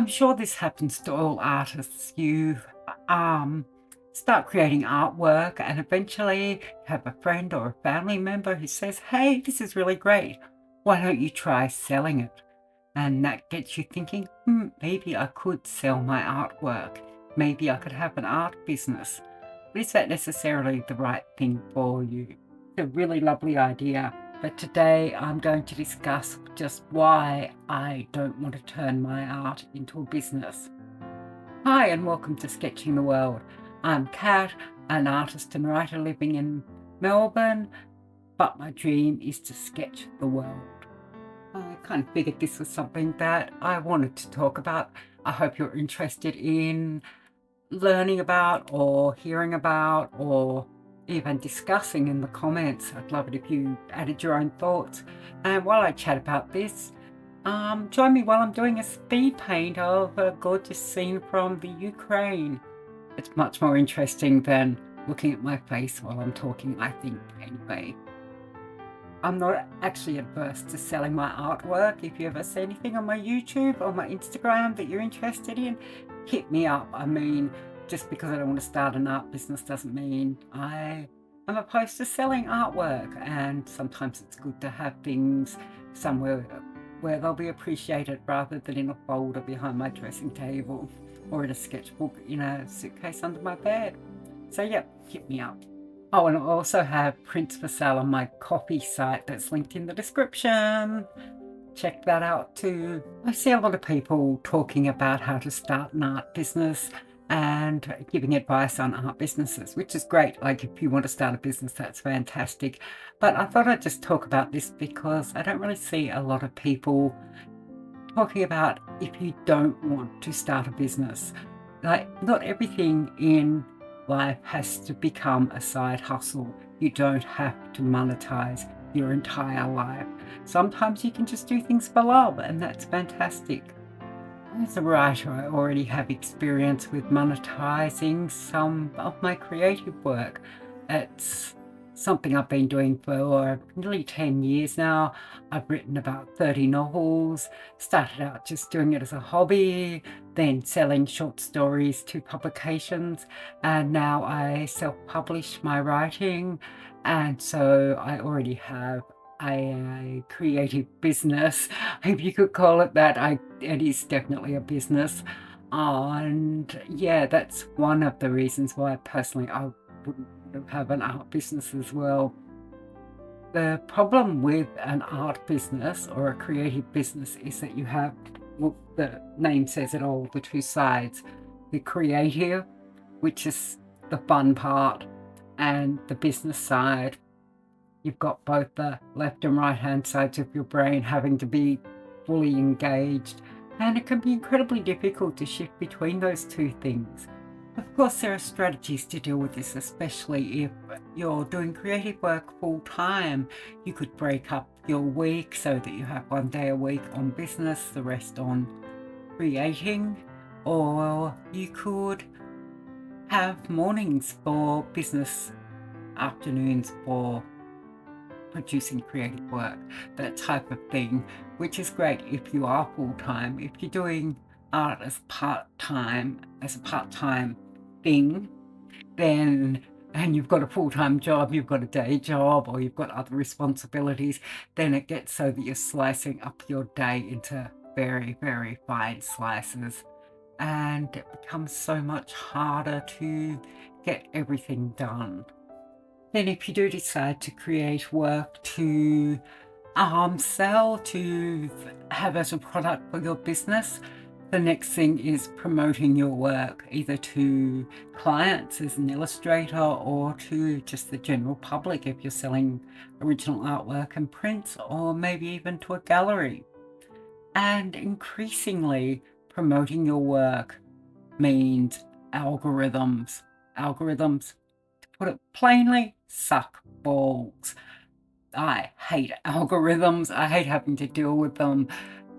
I'm sure this happens to all artists. You um, start creating artwork, and eventually you have a friend or a family member who says, "Hey, this is really great. Why don't you try selling it?" And that gets you thinking, maybe I could sell my artwork. Maybe I could have an art business. But is that necessarily the right thing for you? It's a really lovely idea. But today I'm going to discuss just why I don't want to turn my art into a business. Hi, and welcome to Sketching the World. I'm Kat, an artist and writer living in Melbourne, but my dream is to sketch the world. I kind of figured this was something that I wanted to talk about. I hope you're interested in learning about or hearing about or even discussing in the comments. I'd love it if you added your own thoughts. And while I chat about this, join me while I'm doing a speed paint of a gorgeous scene from the Ukraine. It's much more interesting than looking at my face while I'm talking, I think, anyway. I'm not actually adverse to selling my artwork. If you ever see anything on my YouTube or my Instagram that you're interested in, hit me up. I mean, just because I don't want to start an art business doesn't mean I am opposed to selling artwork. And sometimes it's good to have things somewhere where they'll be appreciated rather than in a folder behind my dressing table or in a sketchbook in a suitcase under my bed. So yeah, hit me up. Oh, and I also have prints for sale on my Coffee site that's linked in the description. Check that out too. I see a lot of people talking about how to start an art business and giving advice on art businesses, which is great. Like if you want to start a business, that's fantastic. But I thought I'd just talk about this because I don't really see a lot of people talking about if you don't want to start a business. Like not everything in life has to become a side hustle. You don't have to monetize your entire life. Sometimes you can just do things for love, and that's fantastic. As a writer, I already have experience with monetizing some of my creative work. It's something I've been doing for nearly 10 years now. I've written about 30 novels, started out just doing it as a hobby, then selling short stories to publications, and now I self-publish my writing. And so I already have a creative business, if you could call it that. It is definitely a business. And yeah, that's one of the reasons why personally I wouldn't have an art business as well. The problem with an art business or a creative business is that you have, well, the name says it all, the two sides. The creative, which is the fun part, and the business side. You've got both the left and right hand sides of your brain having to be fully engaged, and it can be incredibly difficult to shift between those two things. Of course, there are strategies to deal with this, especially if you're doing creative work full time. You could break up your week so that you have 1 day a week on business, the rest on creating, or you could have mornings for business, afternoons for producing creative work, that type of thing, which is great if you are full-time. If you're doing art as a part-time thing, then, and you've got a full-time job, you've got a day job, or you've got other responsibilities, then it gets so that you're slicing up your day into very, very fine slices, and it becomes so much harder to get everything done. Then if you do decide to create work to sell, to have as a product for your business, the next thing is promoting your work either to clients as an illustrator or to just the general public if you're selling original artwork and prints, or maybe even to a gallery. And increasingly, promoting your work means algorithms. Algorithms, to put it plainly, suck balls. I hate algorithms. I hate having to deal with them.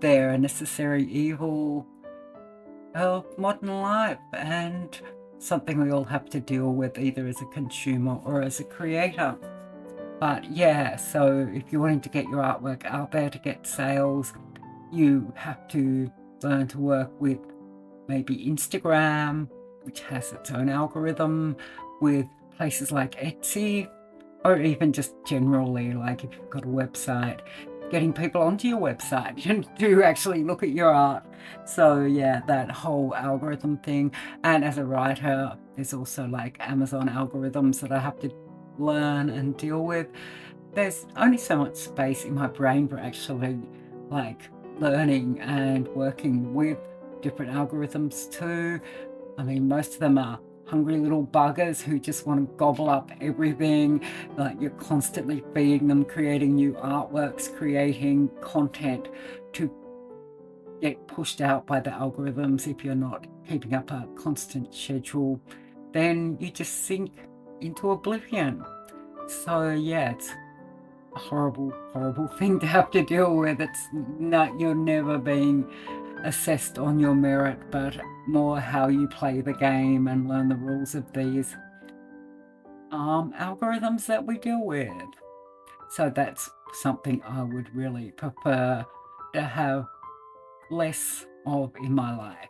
They're a necessary evil of modern life and something we all have to deal with either as a consumer or as a creator. But yeah, so if you're wanting to get your artwork out there to get sales, you have to learn to work with maybe Instagram, which has its own algorithm, with places like Etsy, or even just generally, like if you've got a website, getting people onto your website and to actually look at your art. So yeah, that whole algorithm thing. And as a writer, there's also like Amazon algorithms that I have to learn and deal with. There's only so much space in my brain for actually like learning and working with different algorithms too. I mean, most of them are hungry little buggers who just want to gobble up everything. Like you're constantly feeding them, creating new artworks, creating content to get pushed out by the algorithms. If you're not keeping up a constant schedule, then you just sink into oblivion. So yeah, it's a horrible, horrible thing to have to deal with. It's not, you're never being assessed on your merit, but more how you play the game and learn the rules of these algorithms that we deal with. So that's something I would really prefer to have less of in my life.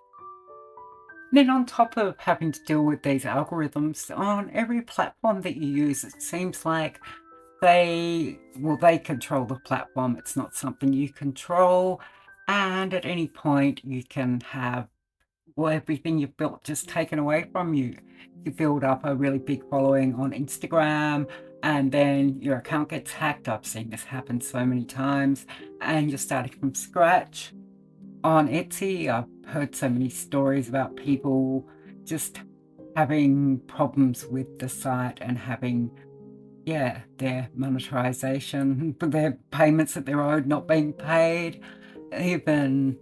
Then on top of having to deal with these algorithms, on every platform that you use, it seems like they control the platform. It's not something you control. And at any point you can have everything you've built just taken away from you. You build up a really big following on Instagram and then your account gets hacked. I've seen this happen so many times, and you're starting from scratch. On Etsy, I've heard so many stories about people just having problems with the site and having, yeah, their monetization, their payments that they're owed not being paid. Even,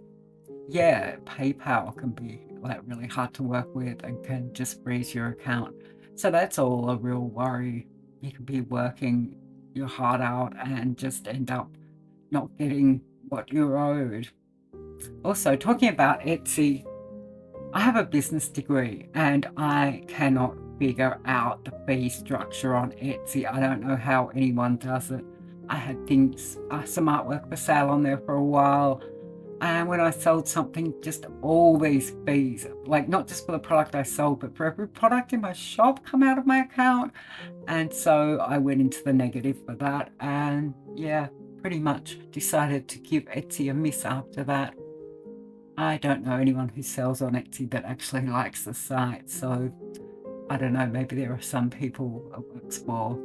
yeah, PayPal can be like really hard to work with and can just freeze your account. So that's all a real worry. You could be working your heart out and just end up not getting what you're owed. Also, talking about Etsy, I have a business degree and I cannot figure out the fee structure on Etsy. I don't know how anyone does it. I had things, some artwork for sale on there for a while. And when I sold something, just all these fees, like not just for the product I sold, but for every product in my shop come out of my account. And so I went into the negative for that. And yeah, pretty much decided to give Etsy a miss after that. I don't know anyone who sells on Etsy that actually likes the site. So I don't know, maybe there are some people it works for,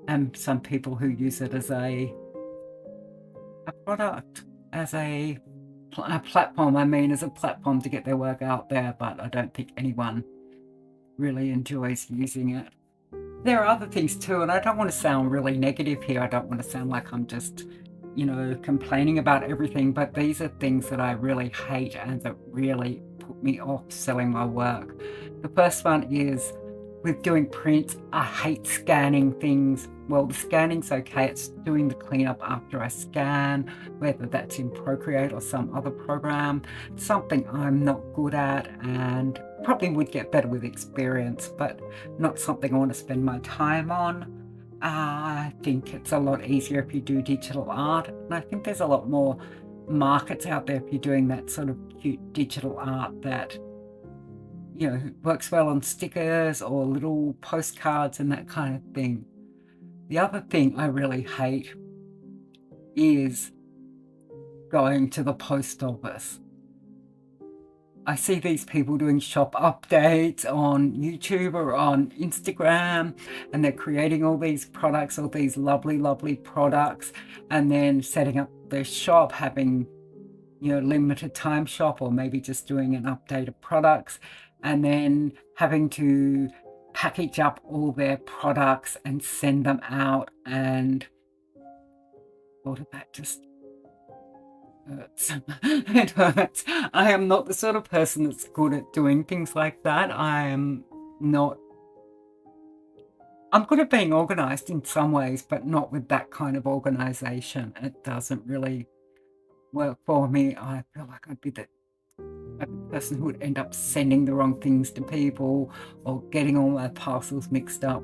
and some people who use it as a product, as a platform. I mean, as a platform to get their work out there, but I don't think anyone really enjoys using it. There are other things too, and I don't want to sound really negative here. I don't want to sound like I'm just, complaining about everything, but these are things that I really hate and that really put me off selling my work. The first one is with doing prints, I hate scanning things. Well, the scanning's okay. It's doing the cleanup after I scan, whether that's in Procreate or some other program. Something I'm not good at and probably would get better with experience, but not something I want to spend my time on. I think it's a lot easier if you do digital art, and I think there's a lot more markets out there if you're doing that sort of cute digital art that works well on stickers or little postcards and that kind of thing. The other thing I really hate is going to the post office. I see these people doing shop updates on YouTube or on Instagram, and they're creating all these products, all these lovely, lovely products, and then setting up their shop, having limited time shop, or maybe just doing an update of products, and then having to package up all their products and send them out. And thought of that just hurts. It hurts. I am not the sort of person that's good at doing things like that. I'm good at being organized in some ways, but not with that kind of organization. It doesn't really work for me. I feel like I'd be the person who would end up sending the wrong things to people or getting all my parcels mixed up.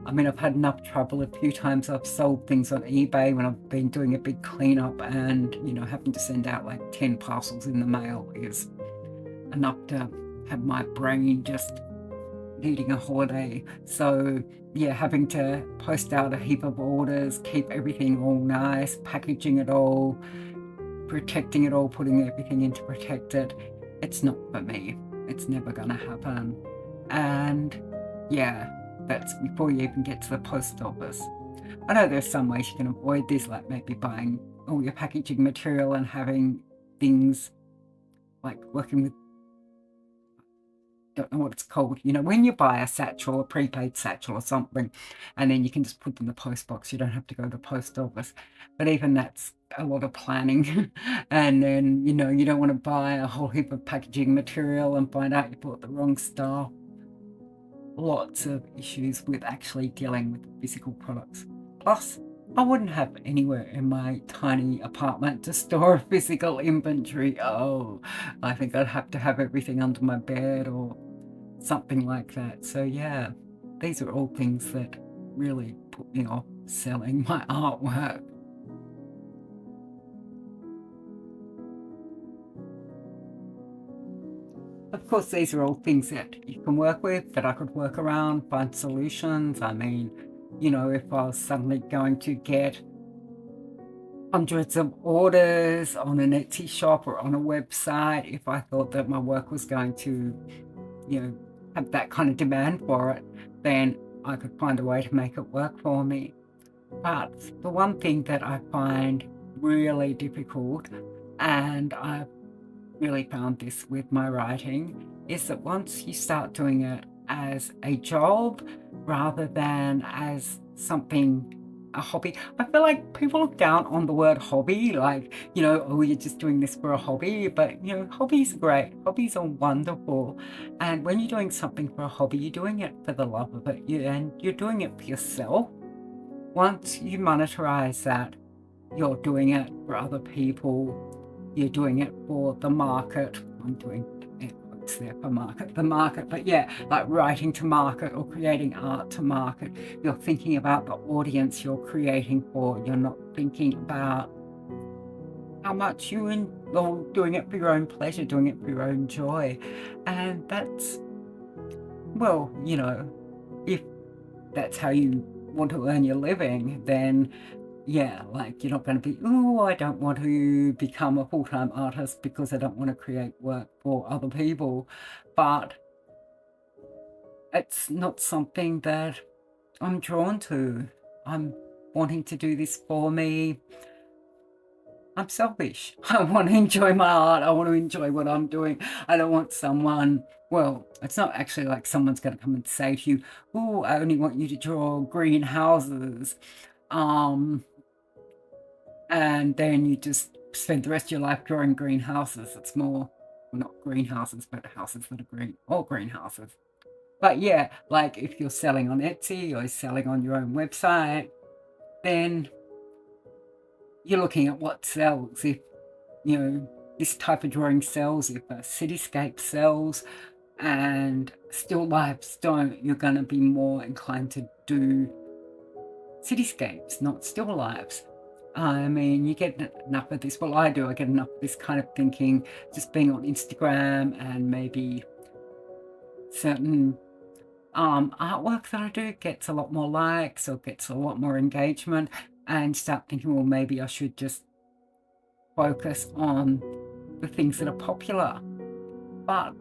I mean, I've had enough trouble a few times. I've sold things on eBay when I've been doing a big cleanup, and having to send out like 10 parcels in the mail is enough to have my brain just needing a holiday. So yeah, having to post out a heap of orders, keep everything all nice, packaging it all, protecting it all, putting everything in to protect it, it's not for me. It's never gonna happen. And yeah, that's before you even get to the post office. I know there's some ways you can avoid this, like maybe buying all your packaging material and having things like working with, don't know what it's called, you know, when you buy a satchel, a prepaid satchel or something, and then you can just put them in the post box. You don't have to go to the post office. But even that's a lot of planning. And then, you know, you don't want to buy a whole heap of packaging material and find out you bought the wrong stuff. Lots of issues with actually dealing with physical products. Plus, I wouldn't have anywhere in my tiny apartment to store physical inventory. Oh, I think I'd have to have everything under my bed or something like that. So yeah, these are all things that really put me off selling my artwork. Of course, these are all things that you can work with, that I could work around, find solutions. I mean, you know, if I was suddenly going to get hundreds of orders on an Etsy shop or on a website, if I thought that my work was going to, you know, have that kind of demand for it, then I could find a way to make it work for me. But the one thing that I find really difficult, and I've really found this with my writing, is that once you start doing it as a job rather than as something, a hobby, I feel like people look down on the word hobby, like, you know, oh, you're just doing this for a hobby. But, you know, hobbies are great. Hobbies are wonderful. And when you're doing something for a hobby, you're doing it for the love of it, and you're doing it for yourself. Once you monetize that, you're doing it for other people. You're doing it for the market. I'm doing air quotes there for market, the market. But yeah, like writing to market or creating art to market. You're thinking about the audience you're creating for. You're not thinking about how much you're doing it for your own pleasure, doing it for your own joy. And that's, well, you know, if that's how you want to earn your living, then yeah, like you're not going to be, oh, I don't want to become a full-time artist because I don't want to create work for other people. But it's not something that I'm drawn to. I'm wanting to do this for me. I'm selfish. I want to enjoy my art. I want to enjoy what I'm doing. I don't want someone, well, it's not actually like someone's going to come and say to you, oh, I only want you to draw greenhouses. And then you just spend the rest of your life drawing greenhouses. It's more, well, not greenhouses, but houses that are green, or greenhouses. But yeah, like if you're selling on Etsy or selling on your own website, then you're looking at what sells. If, you know, this type of drawing sells, if a cityscape sells and still lifes don't, you're going to be more inclined to do cityscapes, not still lifes. I mean, you get enough of this. Well, I do. I get enough of this kind of thinking, just being on Instagram and maybe certain artwork that I do gets a lot more likes or gets a lot more engagement, and start thinking, well, maybe I should just focus on the things that are popular. But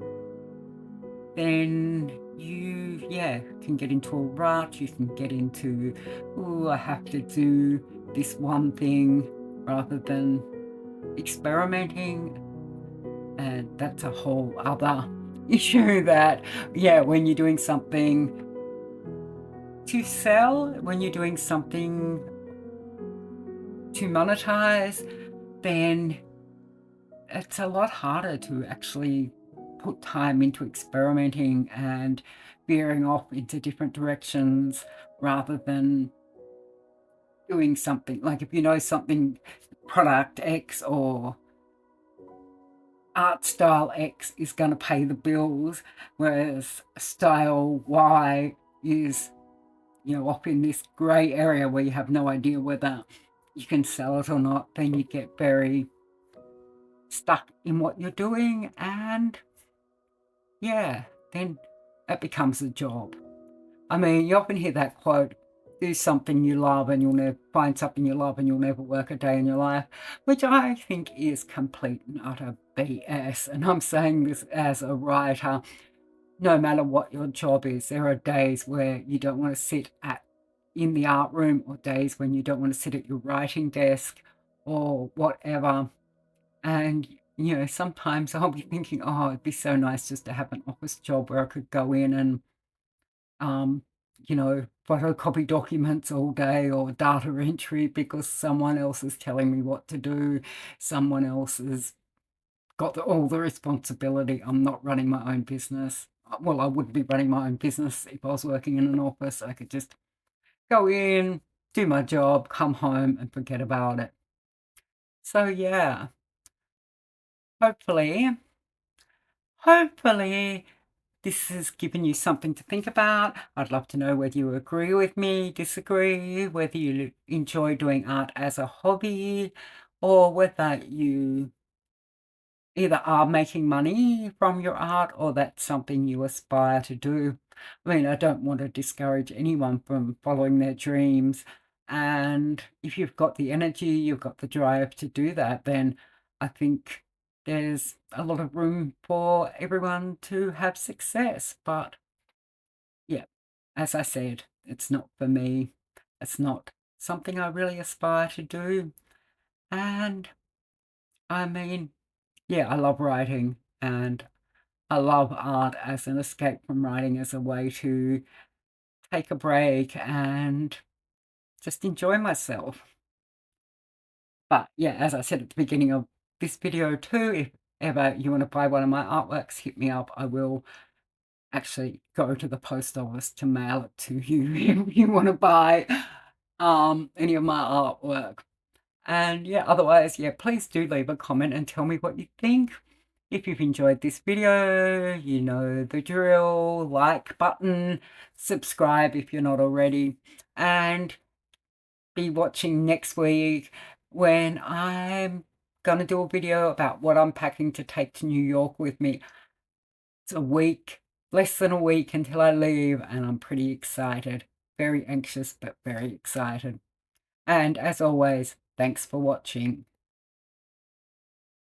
then you, yeah, can get into a rut. You can get into, oh, I have to do this one thing rather than experimenting. And that's a whole other issue that, yeah, when you're doing something to sell, when you're doing something to monetize, then it's a lot harder to actually put time into experimenting and veering off into different directions rather than doing something. Like if you know something, product X or art style X is going to pay the bills, whereas style Y is, you know, off in this gray area where you have no idea whether you can sell it or not, then you get very stuck in what you're doing. And yeah, then it becomes a job. I mean, you often hear that quote, do something you love and you'll never find something you love and you'll never work a day in your life, which I think is complete and utter BS. And I'm saying this as a writer. No matter what your job is, there are days where you don't want to sit in the art room, or days when you don't want to sit at your writing desk or whatever. And, sometimes I'll be thinking, oh, it'd be so nice just to have an office job where I could go in and, um, photocopy documents all day, or data entry because someone else is telling me what to do. Someone else has got all the responsibility. I'm not running my own business. Well, I wouldn't be running my own business if I was working in an office. I could just go in, do my job, come home and forget about it. So yeah, hopefully this has given you something to think about. I'd love to know whether you agree with me, disagree, whether you enjoy doing art as a hobby, or whether you either are making money from your art or that's something you aspire to do. I mean, I don't want to discourage anyone from following their dreams. And if you've got the energy, you've got the drive to do that, then I think there's a lot of room for everyone to have success. But yeah, as I said, it's not for me. It's not something I really aspire to do. And I mean, yeah, I love writing and I love art as an escape from writing, as a way to take a break and just enjoy myself. But yeah, as I said at the beginning of this video too, if ever you want to buy one of my artworks, hit me up. I will actually go to the post office to mail it to you if you want to buy any of my artwork. And yeah, otherwise, yeah, please do leave a comment and tell me what you think. If you've enjoyed this video, you know the drill, like button, subscribe if you're not already, and be watching next week when I'm gonna do a video about what I'm packing to take to New York with me. It's a week, less than a week until I leave, and I'm pretty excited. Very anxious, but very excited. And as always, thanks for watching.